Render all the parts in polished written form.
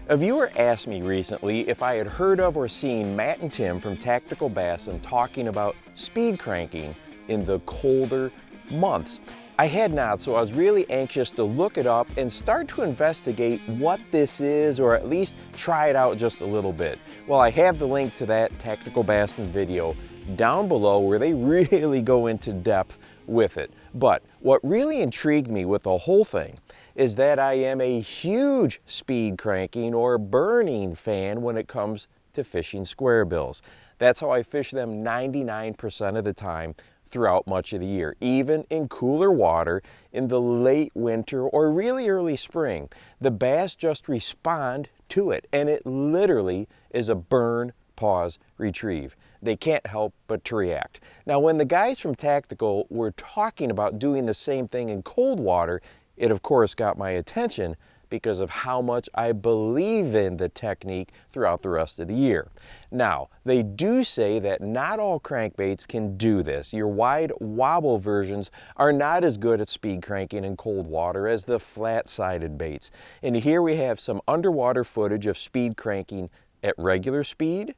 A viewer asked me recently if I had heard of or seen Matt and Tim from Tactical Bassin talking about speed cranking in the colder months. I had not, so I was really anxious to look it up and start to investigate what this is, or at least try it out just a little bit. Well, I have the link to that Tactical Bassin video down below where they really go into depth with it. But what really intrigued me with the whole thing is that I am a huge speed cranking or burning fan when it comes to fishing square bills. That's how I fish them 99% of the time throughout much of the year, even in cooler water in the late winter or really early spring. The bass just respond to it, and it literally is a burn, pause, retrieve. They can't help but to react. Now, when the guys from Tactical were talking about doing the same thing in cold water, it of course got my attention because of how much I believe in the technique throughout the rest of the year. Now, they do say that not all crankbaits can do this. Your wide wobble versions are not as good at speed cranking in cold water as the flat-sided baits. And here we have some underwater footage of speed cranking at regular speed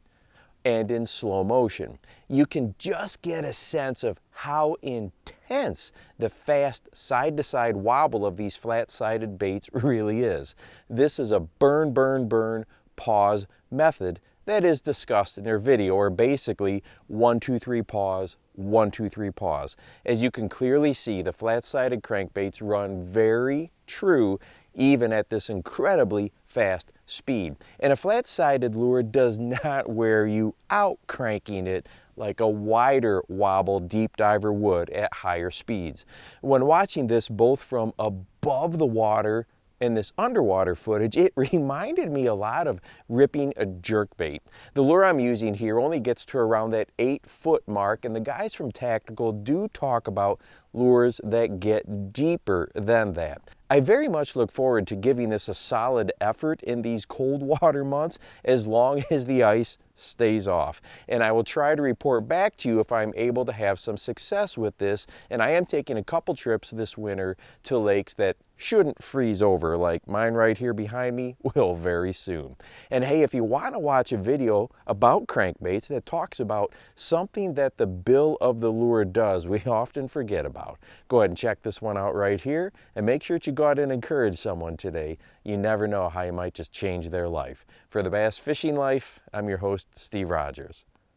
and in slow motion. You can just get a sense of how intense the fast side-to-side wobble of these flat-sided baits really is. This is a burn, burn, burn, pause method that is discussed in their video, or basically 1, 2, 3, pause, 1, 2, 3, pause. As you can clearly see, the flat-sided crankbaits run very true even at this incredibly fast speed. And a flat-sided lure does not wear you out cranking it like a wider wobble deep diver would at higher speeds. When watching this both from above the water and this underwater footage, it reminded me a lot of ripping a jerkbait. The lure I'm using here only gets to around that 8-foot mark, and the guys from Tactical do talk about lures that get deeper than that. I very much look forward to giving this a solid effort in these cold water months as long as the ice stays off. And I will try to report back to you if I'm able to have some success with this. And I am taking a couple trips this winter to lakes that shouldn't freeze over, like mine right here behind me will very soon. And hey, if you want to watch a video about crankbaits that talks about something that the bill of the lure does we often forget about, go ahead and check this one out right here, and make sure that you go out and encourage someone today. You never know how you might just change their life. For the Bass Fishing Life, I'm your host, Steve Rogers.